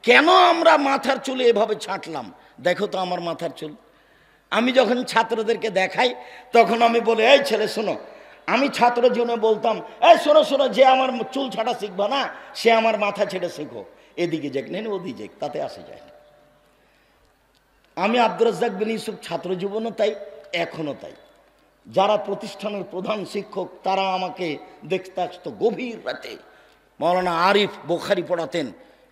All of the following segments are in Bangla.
কেন আমরা মাথার চুলে এভাবে ছাঁটলাম? দেখো তো আমার মাথার চুল। আমি যখন ছাত্রদেরকে দেখাই তখন আমি বলি, এই ছেলে শোনো, আমি ছাত্র জীবনে বলতাম, এই শোনো শোনো, যে আমার চুল ছাঁটা শিখবা না সে আমার মাথা ছেড়ে শেখো, এদিকে যাক নেন ওদিকে যাক, তাতে আসে যায় না। আমি আব্দুর রাজ্জাক বিন ইউসুফ ছাত্র জীবনও তাই, এখনো তাই। যারা প্রতিষ্ঠানের প্রধান শিক্ষক তারা আমাকে দেখতে আসতো গভীর রাতে। মৌলানা আরিফ বুখারী পড়াতেন,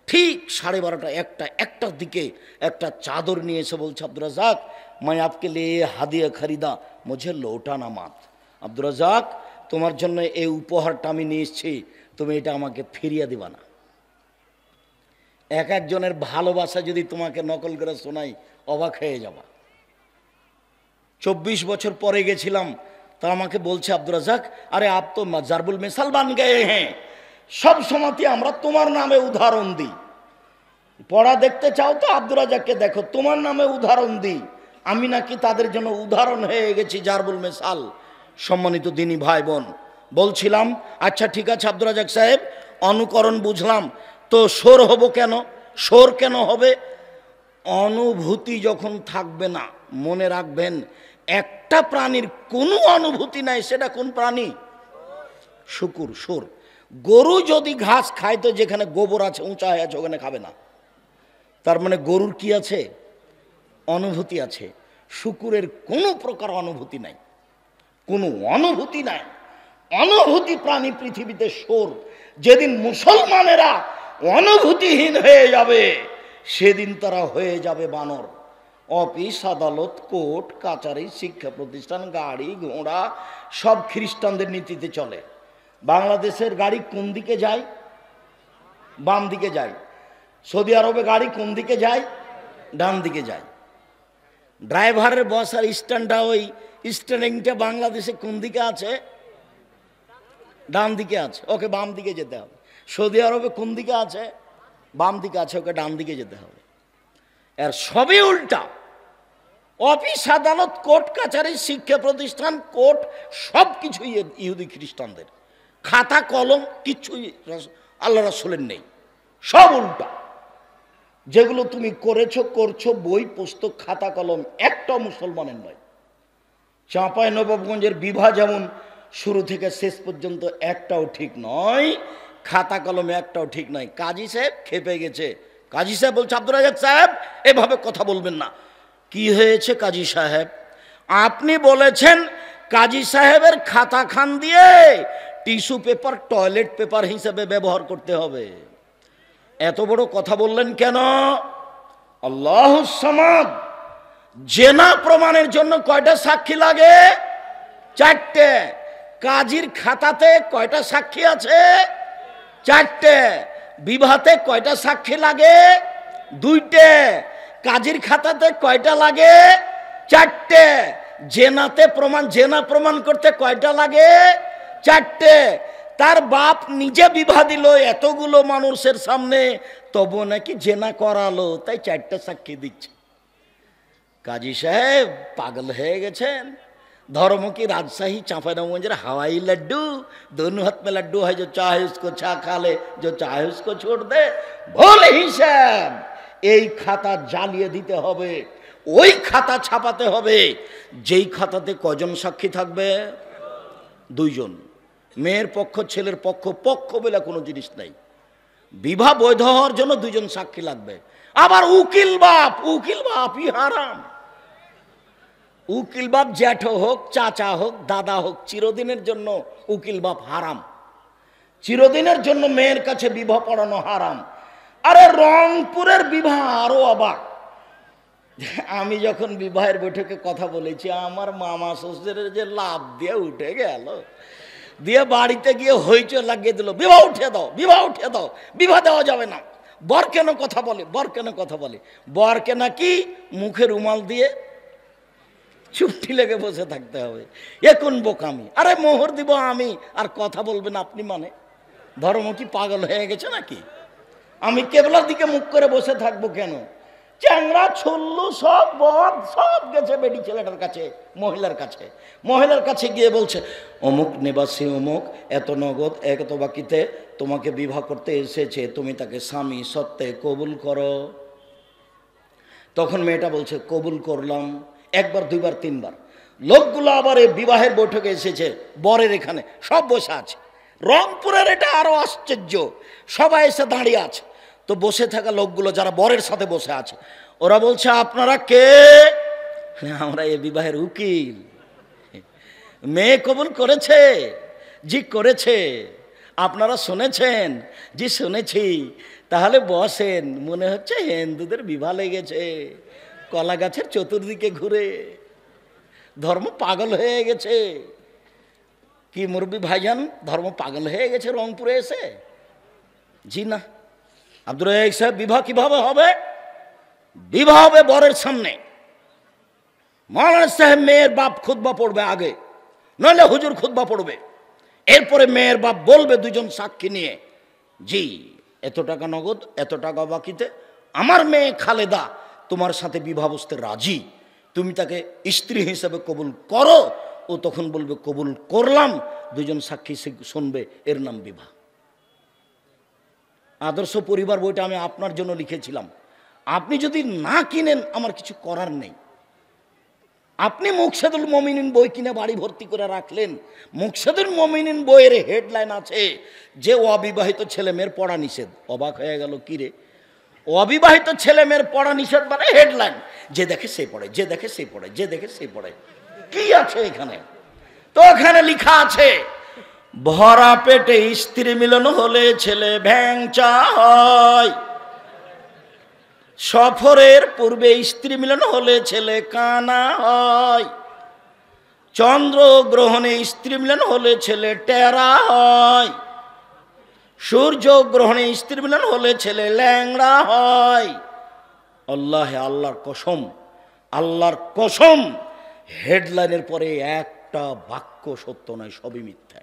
ঠিক 12:30 একটার দিকে একটা চাদর নিয়ে এসে বলছে, আব্দুর রাজ্জাক मैं आपके लिए হাদিয়া খরিদা, মুঝে লৌটানা মাত। আব্দুর রাজ্জাক তোমার জন্য এই উপহারটা আমি নিয়ে এসেছি, তুমি এটা আমাকে ফিরিয়ে দিবা না। এক একজনের ভালোবাসা যদি তোমাকে নকল করে শোনাই অবাক হয়ে যাবা। 24 বছর পরে গেছিলাম, তা আমাকে বলছে, আব্দুর রাজ্জাক আরে আপ তো জারবুল মিসাল বান গয়ে হ্যাঁ, সব সময়তে আমরা তোমার নামে উদাহরণ দিই। পড়া দেখতে চাও তো আব্দুর রাজ্জাককে দেখো, তোমার নামে উদাহরণ দিই। আমি নাকি তাদের জন্য উদাহরণ হয়ে গেছি, জারবুল মিসাল। সম্মানিত দিনী ভাই বোন, বলছিলাম আচ্ছা ঠিক আছে আব্দুর রাজ্জাক সাহেব, অনুকরণ বুঝলাম, তো শোর হব কেন? শোর কেন হবে? অনুভূতি যখন থাকবে না, মনে রাখবেন একটা প্রাণীর কোনো অনুভূতি নাই, সেটা কোন প্রাণী? শুকুর, শোর। গরু যদি ঘাস খায় তো যেখানে গোবর আছে, উঁচা হয়ে আছে, ওখানে খাবে না। তার মানে গরুর কি আছে? অনুভূতি আছে। শুকুরের কোনো প্রকার অনুভূতি নাই, কোনো অনুভূতি নাই। অনুভূতি প্রাণী পৃথিবীতে শোর। যেদিন মুসলমানেরা অনুভূতিহীন হয়ে যাবে সেদিন তারা হয়ে যাবে বানর। অফিস আদালত কোর্ট কাচারি শিক্ষা প্রতিষ্ঠান গাড়ি ঘোড়া সব খ্রিস্টানদের নীতিতে চলে। বাংলাদেশের গাড়ি কোন দিকে যায়? বাম দিকে যায়। সৌদি আরবে গাড়ি কোন দিকে যায়? ডান দিকে যায়। ড্রাইভারের বসার স্ট্যান্ডটা, ওই স্টিয়ারিংটা বাংলাদেশে কোন দিকে আছে? ডান দিকে আছে, ওকে বাম দিকে যেতে হবে। সৌদি আরবে কোন দিকে আছে? বাম দিকে আছে, ওকে ডান দিকে যেতে হবে। আর সবই উল্টা। অফিস আদালত কোর্ট কাছারি শিক্ষা প্রতিষ্ঠান কোর্ট সব কিছুই ইহুদি খ্রিস্টানদের। খাতা কলম কিছুই আল্লাহ রাসূলের নেই, সব উল্টা। যেগুলো তুমি করেছো করছো, বই পুস্তক খাতা কলম একটাও মুসলমানের নয়। চাঁপাইনবাবগঞ্জের বিভা যেমন শুরু থেকে শেষ পর্যন্ত একটাও ঠিক নয়, খাতা কলমে একটাও ঠিক নয়। কাজী সাহেব খেপে গেছে। কাজী সাহেব বলছে, আব্দুর রাজ্জাক সাহেব এভাবে কথা বলবেন না। কি হয়েছে কাজী সাহেব? আপনি বলেছেন কাজী সাহেবের খাতা খান দিয়ে টিস্যু পেপার টয়লেট পেপার হিসেবে ব্যবহার করতে হবে। এত বড় কথা বললেন কেন? আল্লাহুস সামাদ। জেনা প্রমাণের জন্য কয়টা সাক্ষী লাগে? 4টে। কাজীর খাতাতে কয়টা সাক্ষী আছে? 4টে। বিবাহতে কয়টা সাক্ষী লাগে? 2টে। কাজীর খাতাতে কয়টা লাগে? 4টে। জেনাতে জেনা প্রমাণ করতে কয়টা লাগে? 4টে। তার বাপ নিজে বিবাহ দিল এতগুলো মানুষের সামনে, তবু নাকি জেনা করালো, তাই 4টে সাক্ষী দিচ্ছে। কাজী সাহেব পাগল হয়ে গেছেন। धर्म की राजशाही चांपाइनबाबगंज हवाई लड्डू, दोनों हाथ में लड्डू है, जो चाहे उसको छा खा ले, जो चाहे उसको छोड़ दे। ভুল হিসাব। এই খাতা জ্বালিয়ে দিতে হবে, ওই খাতা ছাপাতে হবে যেই খাতাতে কজন সাক্ষী থাকবে? 2 জন। মেয়ের পক্ষ ছেলের পক্ষ, পক্ষ বলে কোনো জিনিস নাই। বিবাহ বৈধ হওয়ার জন্য 2 জন সাক্ষী লাগবে। আবার উকিল বাপই হারাম। উকিল বাপ জ্যাঠো হোক, চাচা হোক, দাদা হোক, চিরদিনের জন্য উকিল বাপ হারাম। চিরদিনের জন্য মেয়ের কাছে বিবাহ পড়ানো হারাম। আরে রংপুরের বিবাহ আরো অবাক। আমি যখন বিবাহের বৈঠকে কথা বলেছি, আমার মামা শ্বশুরের যে লাভ দিয়ে উঠে গেল, দিয়ে বাড়িতে গিয়ে হইচই লাগিয়ে দিল, বিবাহ উঠিয়ে দাও, বিবাহ উঠিয়ে দাও, বিবাহ দেওয়া যাবে না। বর কেন কথা বলে, বর কেন কথা বলে, বরকে নাকি মুখে রুমাল দিয়ে চুপটি লেগে বসে থাকতে হবে। এ কোন বোকামি? আরে মোহর দিব আমি, আর কথা বলবেন আপনি? মানে ধর্ম কি পাগল হয়ে গেছে নাকি? আমি কেবলার দিকে মুখ করে বসে থাকবো কেন? চ্যাংড়া ছুল্লু সব বদ সব গেছে বেডি ছেলেটার কাছে, মহিলার কাছে গিয়ে বলছে, অমুক নিবাসী অমুক এত নগদ এত বাকিতে তোমাকে বিবাহ করতে এসেছে, তুমি তাকে স্বামী সত্ত্বে কবুল করো। তখন মেয়েটা বলছে কবুল করলাম। একবার দুইবার তিনবার। লোকগুলো আবার এই বিবাহের বৈঠকে এসেছে, বরের এখানে সব বসে আছে। রংপুরের এটা আরো আশ্চর্য, সবাই এসে দাঁড়িয়ে আছে। তো বসে থাকা লোকগুলো যারা বরের সাথে বসে আছে, ওরা বলছে আপনারা কে? আমরা এই বিবাহের উকিল। মেয়ে কবুল করেছে? জি করেছে। আপনারা শুনেছেন? জি শুনেছি। তাহলে বসেন। মনে হচ্ছে হিন্দুদের বিবাহ লেগেছে, কলা গাছের চতুর্দিকে ঘুরে ধর্ম পাগল হয়ে গেছে। কি মুরব্বী ভাইজান, ধর্ম পাগল হয়ে গেছে রংপুরে এসে? জি না। আব্দুর রাজ্জাক সাহেব বিবাহ কিভাবে হবে? বিবাহ হবে বরের সামনে। মাওলানা সাহেব মেয়ের বাপ খুতবা পড়বে আগে, নইলে হুজুর খুতবা পড়বে। এরপরে মেয়ের বাপ বলবে দুজন সাক্ষী নিয়ে, জি এত টাকা নগদ এত টাকা বাকিতে আমার মেয়ে খালেদা তোমার সাথে বিবাহ বসতে রাজি, তুমি তাকে স্ত্রী হিসেবে কবুল করো। ও তখন বলবে কবুল করলাম। দুজন সাক্ষী শুনবে, এর নাম বিবাহ। আদর্শ পরিবার বইটা আমি আপনার জন্য লিখেছিলাম। আপনি যদি না কিনেন আমার কিছু করার নেই। আপনি মুকশেদুল মুমিনিন বই কিনে বাড়ি ভর্তি করে রাখলেন। মুকশেদুল মুমিনিন বইয়ের হেডলাইন আছে যে অবিবাহিত ছেলে মেয়ের পড়া নিষেধ। অবাক হয়ে গেল, কি রে অবিবাহিত ছেলে মেয়ের পড়া নিষেধ? মানে হেডলাইন, যে দেখে সে পড়ে, যে দেখে সে পড়ে, যে দেখে সে পড়ে। কি আছে এখানে? তো এখানে লেখা আছে ভরা পেটে স্ত্রী মিলন হলে ছেলে ভ্যাংচা হয়, সফরের পূর্বে স্ত্রী মিলন হলে ছেলে কানা হয়, চন্দ্র গ্রহণে স্ত্রী মিলন হলে ছেলে টেরা হয়, সূর্য গ্রহণে স্ত্রী মিলন হলে ছেলে ল্যাংড়া হয়। আল্লাহর কসম, আল্লাহর কসম, হেডলাইনের পরে একটা বাক্য সত্য নয়, সবই মিথ্যা।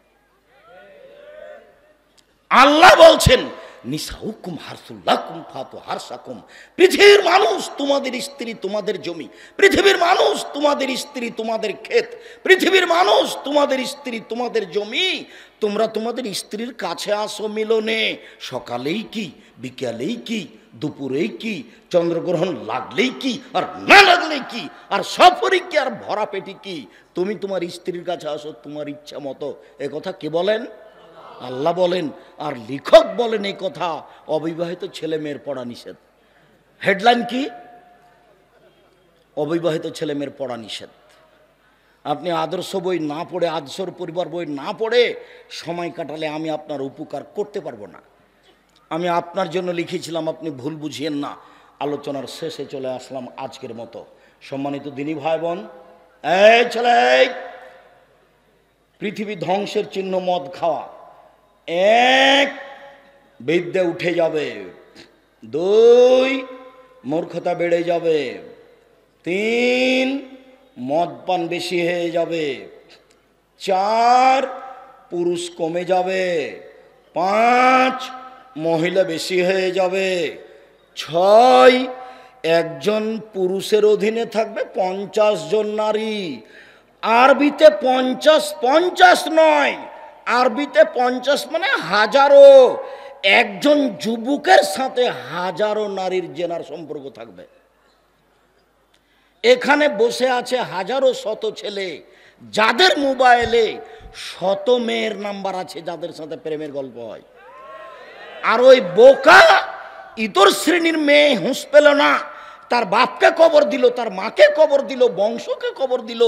আল্লাহ বলছেন নিসাউকুম হারসুল্লাকুম ফাতু হারসাকুম, পৃথিবীর মানুষ তোমাদের স্ত্রী তোমাদের জমি, পৃথিবীর মানুষ তোমাদের স্ত্রী তোমাদের ক্ষেত, পৃথিবীর মানুষ তোমাদের স্ত্রী তোমাদের জমি। তোমরা তোমাদের স্ত্রীর কাছে আসো মিলনে, সকালেই কি, বিকালেই কি, দুপুরেই কি, চন্দ্রগ্রহণ লাগলেই কি আর না লাগলেই কি, আর সফরে কি আর ভরা পেটি কি। তুমি তোমার স্ত্রীর কাছে আসো তোমার ইচ্ছা মতো। এ কথা কে বলেন? আল্লাহ বলেন। আর লেখক বলেন এই কথা অবিবাহিত ছেলে মেয়ের পড়া নিষেধ। হেডলাইন কি? অবিবাহিত ছেলে মেয়ের পড়া নিষেধ। আপনি আদর্শ বই না পড়ে, আদর্শ পরিবার বই না পড়ে সময় কাটালে আমি আপনার উপকার করতে পারবো না। আমি আপনার জন্য লিখেছিলাম, আপনি ভুল বুঝিয়েন না। আলোচনার শেষে চলে আসলাম আজকের মতো। সম্মানিত দিনী ভাই বোন, এই ছেলে, পৃথিবী ধ্বংসের চিহ্ন মদ খাওয়া। এক, বিদ্যা উঠে যাবে। দুই, মূর্খতা বেড়ে যাবে। তিন, মদ পান বেশি হয়ে যাবে। চার, পুরুষ কমে যাবে। পাঁচ, মহিলা বেশি হয়ে যাবে। ছয়, একজন পুরুষের অধীনে থাকবে 50 জন নারী। আরবিতে 50 নয়, আরবিতে 50 মানে হাজারো। একজন যুবকের সাথে হাজারো নারীর জেনার সম্পর্ক থাকবে। এখানে বসে আছে হাজারো শত ছেলে, যাদের মোবাইলে শত মেয়ের নাম্বার আছে, যাদের সাথে প্রেমের গল্প হয়। আর ওই বোকা ইতর শ্রেণীর মেয়ে হুঁশ পেল না, তার বাপকে কবর দিল, তার মাকে কবর দিল, বংশকে কবর দিল,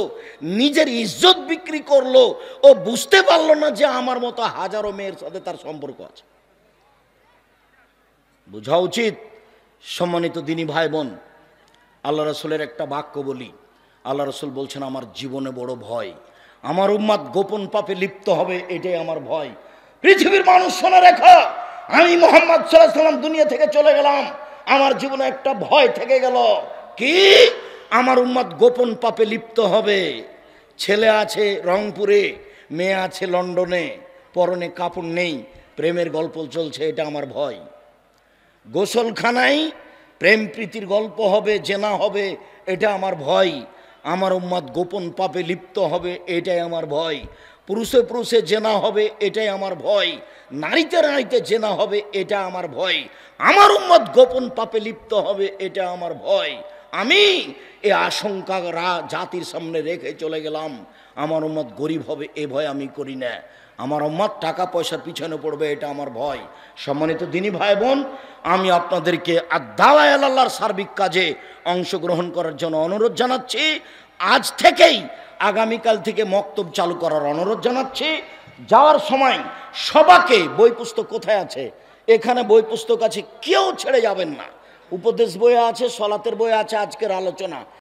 নিজের ইজ্জত বিক্রি করলো। ও বুঝতে পারলো না যে আমার মতো হাজারো মেয়ের সাথে তার সম্পর্ক আছে। বোঝা উচিত। সম্মানিত দিনী ভাই বোন, আল্লাহ রসুলের একটা বাক্য বলি। আল্লাহ রসুল বলছেন আমার জীবনে বড় ভয়, আমার উম্মাত গোপন পাপে লিপ্ত হবে, এটাই আমার ভয়। পৃথিবীর মানুষ শোনা রেখো, আমি মুহাম্মদ সাল্লাল্লাহু আলাইহি ওয়াসাল্লাম দুনিয়া থেকে চলে গেলাম, আমার জীবনে একটা ভয় থেকে গেল। কি? আমার উম্মাত গোপন পাপে লিপ্ত হবে। ছেলে আছে রংপুরে, মেয়ে আছে লন্ডনে, পরনে কাপড় নেই, প্রেমের গল্প চলছে, এটা আমার ভয়। গোসলখানায় প্রেম প্রীতির গল্প হবে, জেনা হবে, এটা আমার ভয়। আমার উম্মত গোপন পাপে লিপ্ত হবে, এটাই আমার ভয়। পুরুষে পুরুষে জেনা হবে, এটাই আমার ভয়। নারীতে নারীতে জেনা হবে, এটা আমার ভয়। আমার উম্মত গোপন পাপে লিপ্ত হবে, এটা আমার ভয়। আমি এ আশঙ্কা জাতির সামনে রেখে চলে গেলাম। আমার উম্মত গরিব হবে, এ ভয় আমি করি না। আমার উম্মত টাকা পয়সার পিছনে পড়বে, এটা আমার ভয়। সম্মানিত দিনী ভাই বোন, আমি আপনাদেরকে আদ-দাওয়া ইলাল্লাহর সার্বিক কাজে অংশগ্রহণ করার জন্য অনুরোধ জানাচ্ছি। আজ থেকেই আগামীকাল থেকে মক্তব চালু করার অনুরোধ জানাচ্ছি। যাওয়ার সময় সবাকে বই পুস্তক কোথায় আছে, এখানে বই পুস্তক আছে, কেউ ছেড়ে যাবেন না। উপদেশ বই আছে, সলাতের বই আছে, আজকের আলোচনা